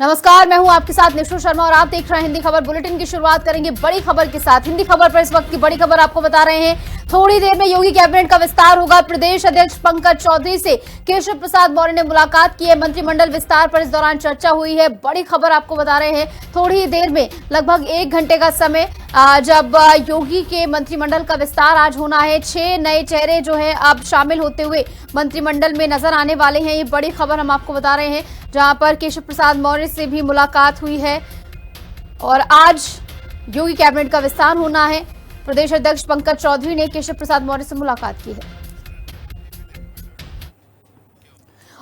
नमस्कार, मैं हूं आपके साथ निशु शर्मा और आप देख रहे हैं हिंदी खबर बुलेटिन की शुरुआत करेंगे बड़ी खबर के साथ। हिंदी खबर पर इस वक्त की बड़ी खबर आपको बता रहे हैं। थोड़ी देर में योगी कैबिनेट का विस्तार होगा। प्रदेश अध्यक्ष पंकज चौधरी से केशव प्रसाद मौर्य ने मुलाकात की है। मंत्रिमंडल विस्तार पर इस दौरान चर्चा हुई है। बड़ी खबर आपको बता रहे हैं। थोड़ी ही देर में लगभग 1 घंटे का समय जब योगी के मंत्रिमंडल का विस्तार आज होना है। 6 नए चेहरे जो है अब शामिल होते हुए मंत्रिमंडल में नजर आने वाले हैं। ये बड़ी खबर हम आपको बता रहे हैं, जहां पर केशव प्रसाद मौर्य से भी मुलाकात हुई है और आज योगी कैबिनेट का विस्तार होना है। प्रदेश अध्यक्ष पंकज चौधरी ने केशव प्रसाद मौर्य से मुलाकात की है।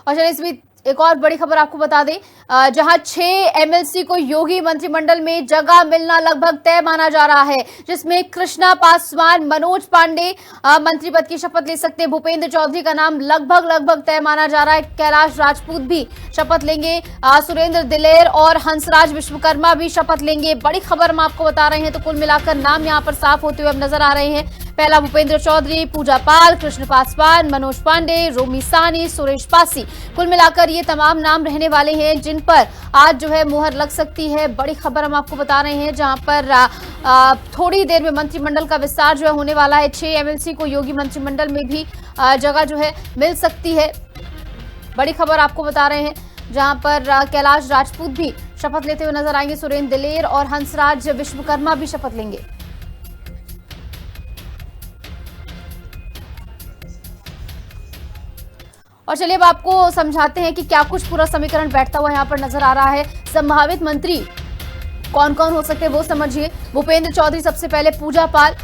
और चलिए इस बीच एक और बड़ी खबर आपको बता दें, जहां 6 एमएलसी को योगी मंत्रिमंडल में जगह मिलना लगभग तय माना जा रहा है, जिसमें कृष्णा पासवान, मनोज पांडे मंत्री पद की शपथ ले सकते हैं। भूपेंद्र चौधरी का नाम लगभग तय माना जा रहा है। कैलाश राजपूत भी शपथ लेंगे। सुरेंद्र दिलेर और हंसराज विश्वकर्मा भी शपथ लेंगे। बड़ी खबर हम आपको बता रहे हैं। तो कुल मिलाकर नाम यहां पर साफ होते हुए अब नजर आ रहे हैं। पहला भूपेंद्र चौधरी, पूजा पाल, कृष्ण पासवान, मनोज पांडे, रोमी साहनी, सुरेश पासी, कुल मिलाकर ये तमाम नाम रहने वाले हैं जिन पर आज जो है मुहर लग सकती है। बड़ी खबर हम आपको बता रहे हैं, जहां पर थोड़ी देर में मंत्रिमंडल का विस्तार जो है होने वाला है। 6 एमएलसी को योगी मंत्रिमंडल में भी जगह जो है मिल सकती है। बड़ी खबर आपको बता रहे हैं, जहां पर कैलाश राजपूत भी शपथ लेते हुए नजर आएंगे। सुरेंद्र दिलेर और हंसराज विश्वकर्मा भी शपथ लेंगे। और चलिए अब आपको समझाते हैं कि क्या कुछ पूरा समीकरण बैठता हुआ यहाँ पर नजर आ रहा है। संभावित मंत्री कौन कौन हो सकते हैं वो समझिए। भूपेंद्र चौधरी सबसे पहले, पूजा पाल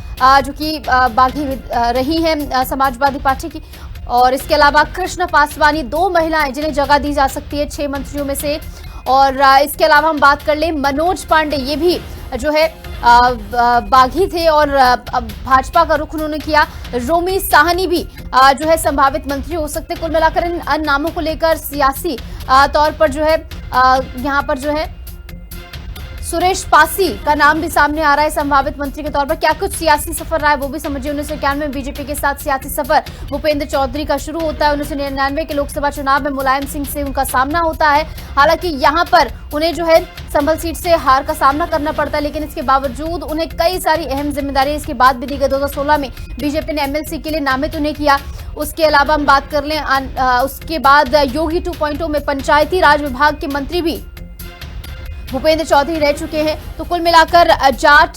जो कि बागी रही हैं समाजवादी पार्टी की, और इसके अलावा कृष्ण पासवानी, 2 महिलाएं जिन्हें जगह दी जा सकती है 6 मंत्रियों में से। और इसके अलावा हम बात कर लें मनोज पांडे, ये भी जो है बागी थे और भाजपा का रुख उन्होंने किया। रोमी साहनी भी जो है संभावित मंत्री हो सकते। कुल मिलाकर इन अन्य नामों को लेकर सियासी तौर पर जो है यहाँ पर जो है सुरेश पासी का नाम भी सामने आ रहा है संभावित मंत्री के तौर पर। क्या कुछ सियासी सफर रहा है वो भी समझिए। 1991 में बीजेपी के साथ सियासी सफर भूपेंद्र चौधरी का शुरू होता है। 1999 के लोकसभा चुनाव में मुलायम सिंह से उनका सामना होता है। हालांकि यहाँ पर उन्हें जो है संभल सीट से हार का सामना करना पड़ता है, लेकिन इसके बावजूद उन्हें कई सारी अहम जिम्मेदारी इसके बाद भी दी गई। 2016 में बीजेपी ने एमएलसी के लिए नामित उन्हें किया। उसके अलावा हम बात कर लें उसके बाद योगी 2.0 में पंचायती राज विभाग के मंत्री भी भूपेंद्र चौधरी रह चुके हैं। तो कुल मिलाकर जाट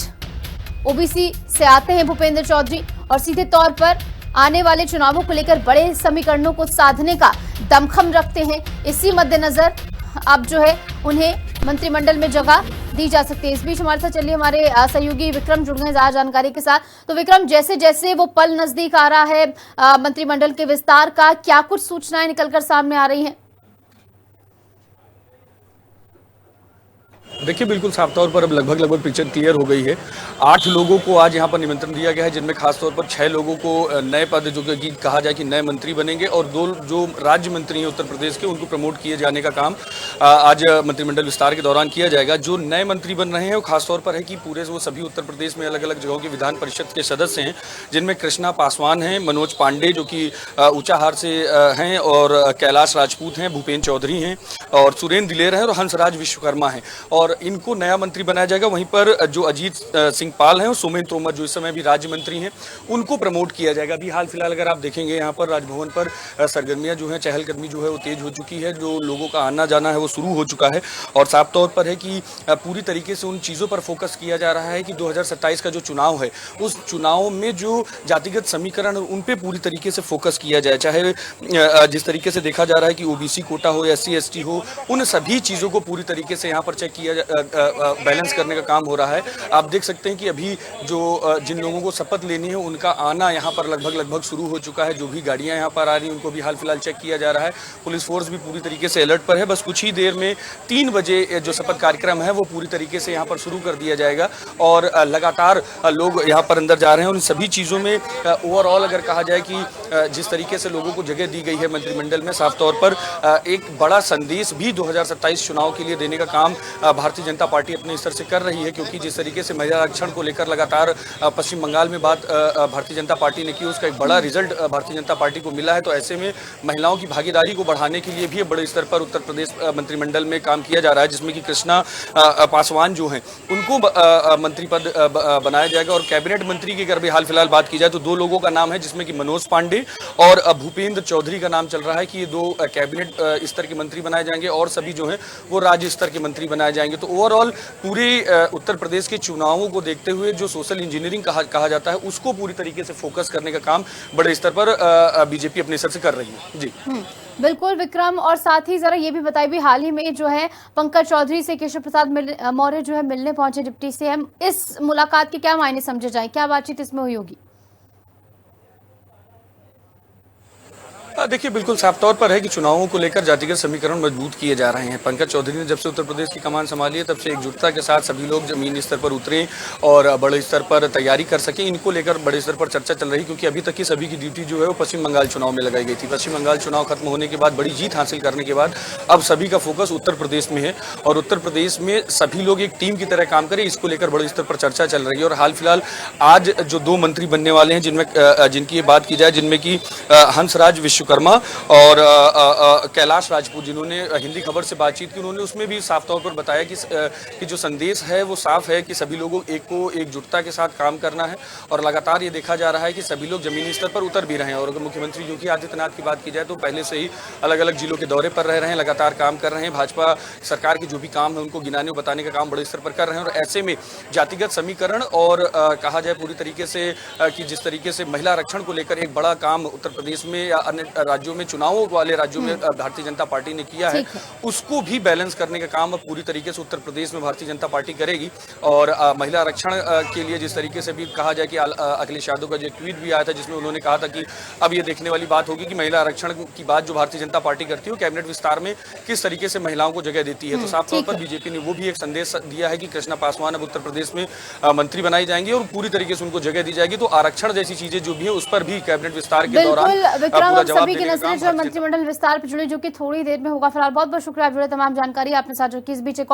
ओबीसी से आते हैं भूपेंद्र चौधरी और सीधे तौर पर आने वाले चुनावों को लेकर बड़े समीकरणों को साधने का दमखम रखते हैं। इसी मद्देनजर अब जो है उन्हें मंत्रिमंडल में जगह दी जा सकती है। इस बीच हमारे साथ चलिए हमारे सहयोगी विक्रम जुड़ गए ज्यादा जानकारी के साथ। तो विक्रम, जैसे जैसे वो पल नजदीक आ रहा है मंत्रिमंडल के विस्तार का, क्या कुछ सूचनाएं निकलकर सामने आ रही हैं? देखिए, बिल्कुल साफ तौर पर अब लगभग पिक्चर क्लियर हो गई है। 8 लोगों को आज यहाँ पर निमंत्रण दिया गया है, जिनमें खासतौर पर 6 लोगों को नए पद जो कि कहा जाए कि नए मंत्री बनेंगे, और 2 जो राज्य मंत्री हैं उत्तर प्रदेश के, उनको प्रमोट किए जाने का काम आज मंत्रिमंडल विस्तार के दौरान किया जाएगा। जो नए मंत्री बन रहे हैं वो खासतौर पर है कि पूरे वो सभी उत्तर प्रदेश में अलग अलग जगहों के विधान परिषद के सदस्य हैं, जिनमें कृष्णा पासवान हैं, मनोज पांडे जो कि ऊंचाहार से हैं, और कैलाश राजपूत हैं, भूपेंद्र चौधरी हैं, और सुरेंद्र दिलेर हैं, और हंसराज विश्वकर्मा हैं, और इनको नया मंत्री बनाया जाएगा। वहीं पर जो अजीत सिंह पाल हैं और सोमेन तोमर जो इस समय भी राज्य मंत्री हैं, उनको प्रमोट किया जाएगा। अभी हाल फिलहाल अगर आप देखेंगे यहाँ पर राजभवन पर सरगर्मियां जो है, चहलकदमी जो है वो तेज हो चुकी है। जो लोगों का आना जाना है वो शुरू हो चुका है, और साफ तौर पर है कि पूरी तरीके से उन चीज़ों पर फोकस किया जा रहा है कि 2027 का जो चुनाव है, उस चुनाव में जो जातिगत समीकरण उन पर पूरी तरीके से फोकस किया जाए। चाहे जिस तरीके से देखा जा रहा है कि ओबीसी कोटा हो, SC ST हो, उन सभी चीज़ों को पूरी तरीके से यहाँ पर चेक किया बैलेंस करने का काम हो रहा है। आप देख सकते हैं कि अभी जो जिन लोगों को शपथ लेनी है उनका आना यहाँ पर लगभग शुरू हो चुका है। जो भी गाड़ियाँ यहाँ पर आ रही हैं उनको भी हाल फिलहाल चेक किया जा रहा है। पुलिस फोर्स भी पूरी तरीके से अलर्ट पर है। बस कुछ ही देर में 3 बजे जो शपथ कार्यक्रम है वो पूरी तरीके से यहाँ पर शुरू कर दिया जाएगा, और लगातार लोग यहाँ पर अंदर जा रहे हैं। उन सभी चीज़ों में ओवरऑल अगर कहा जाए कि जिस तरीके से लोगों को जगह दी गई है मंत्रिमंडल में, साफ तौर पर एक बड़ा संदेश भी 2027 चुनाव के लिए देने का काम भारतीय भारतीय जनता पार्टी अपने स्तर से कर रही है, क्योंकि जिस तरीके से महिला आरक्षण को लेकर लगातार पश्चिम बंगाल में बात भारतीय जनता पार्टी ने की, उसका एक बड़ा रिजल्ट भारतीय जनता पार्टी को मिला है। तो ऐसे में महिलाओं की भागीदारी को बढ़ाने के लिए भी बड़े स्तर पर उत्तर प्रदेश मंत्रिमंडल में काम किया जा रहा है, जिसमें कि कृष्णा पासवान जो हैं उनको मंत्री पद बनाया जाएगा। और कैबिनेट मंत्री की अगर भी हाल फिलहाल बात की जाए तो दो लोगों का नाम है, जिसमें कि मनोज पांडे और भूपेंद्र चौधरी का नाम चल रहा है कि ये दो कैबिनेट स्तर के मंत्री बनाए जाएंगे और सभी जो हैं वो राज्य स्तर के मंत्री बनाए जाएंगे। तो ओवरऑल पूरे उत्तर प्रदेश के चुनावों को देखते हुए जो सोशल इंजीनियरिंग कहा जाता है, उसको पूरी तरीके से फोकस करने का काम बड़े स्तर पर बीजेपी अपने स्तर से कर रही है। जी बिल्कुल विक्रम, और साथ ही जरा ये भी बताइए भी हाल ही में जो है पंकज चौधरी से केशव प्रसाद मौर्य जो है मिलने पहुंचे डिप्टी सीएम, इस मुलाकात के क्या मायने समझे जाए, क्या बातचीत इसमें हुई होगी? देखिए, बिल्कुल साफ तौर पर है कि चुनावों को लेकर जातिगत समीकरण मजबूत किए जा रहे हैं। पंकज चौधरी ने जब से उत्तर प्रदेश की कमान संभाली है, तब से एकजुटता के साथ सभी लोग जमीनी स्तर पर उतरे और बड़े स्तर पर तैयारी कर सके। इनको लेकर बड़े स्तर पर चर्चा चल रही, क्योंकि अभी तक की सभी की ड्यूटी जो है वो पश्चिम बंगाल चुनाव में लगाई गई थी। पश्चिम बंगाल चुनाव खत्म होने के बाद, बड़ी जीत हासिल करने के बाद अब सभी का फोकस उत्तर प्रदेश में है और उत्तर प्रदेश में सभी लोग एक टीम की तरह काम करें, इसको लेकर बड़े स्तर पर चर्चा चल रही है। और हाल फिलहाल आज जो दो मंत्री बनने वाले हैं, जिनकी बात की जाए, जिनमें कि हंसराज विश्वकर्मा और कैलाश राजपूत, जिन्होंने हिंदी खबर से बातचीत की, उन्होंने उसमें भी साफ तौर पर बताया कि जो संदेश है वो साफ है कि सभी लोगों को एकजुटता के साथ काम करना है। और लगातार ये देखा जा रहा है कि सभी लोग जमीनी स्तर पर उतर भी रहे हैं। और अगर मुख्यमंत्री योगी आदित्यनाथ की बात की जाए तो पहले से ही अलग अलग जिलों के दौरे पर रह रहे हैं, लगातार काम कर रहे हैं। भाजपा सरकार के जो भी काम है उनको गिनाने और बताने का काम बड़े स्तर पर कर रहे हैं। और ऐसे में जातिगत समीकरण और कहा जाए पूरी तरीके से कि जिस तरीके से महिला आरक्षण को लेकर एक बड़ा काम उत्तर प्रदेश में या अन्य राज्यों में, चुनावों वाले राज्यों में भारतीय जनता पार्टी ने किया है, उसको भी बैलेंस करने का काम पूरी तरीके से उत्तर प्रदेश में भारतीय जनता पार्टी करेगी। और महिला आरक्षण के लिए जिस तरीके से भी कहा जाए कि अखिलेश यादव का जो ट्वीट भी आया था, जिसमें उन्होंने कहा था कि अब ये देखने वाली बात होगी कि महिला आरक्षण की बात जो भारतीय जनता पार्टी करती है कैबिनेट विस्तार में किस तरीके से महिलाओं को जगह देती है। तो साफ तौर पर बीजेपी ने वो भी एक संदेश दिया है कि कृष्णा पासवान अब उत्तर प्रदेश में मंत्री बनाई जाएंगी और पूरी तरीके से उनको जगह दी जाएगी। तो आरक्षण जैसी चीजें जो भी है उस पर भी कैबिनेट विस्तार के दौरान पूरा जवाब देने का काम मंत्रिमंडल विस्तार पर जुड़े, जो कि थोड़ी देर में होगा। फिलहाल बहुत बहुत शुक्रिया, आप जुड़े तमाम जानकारी आपने साझा की। इस बीच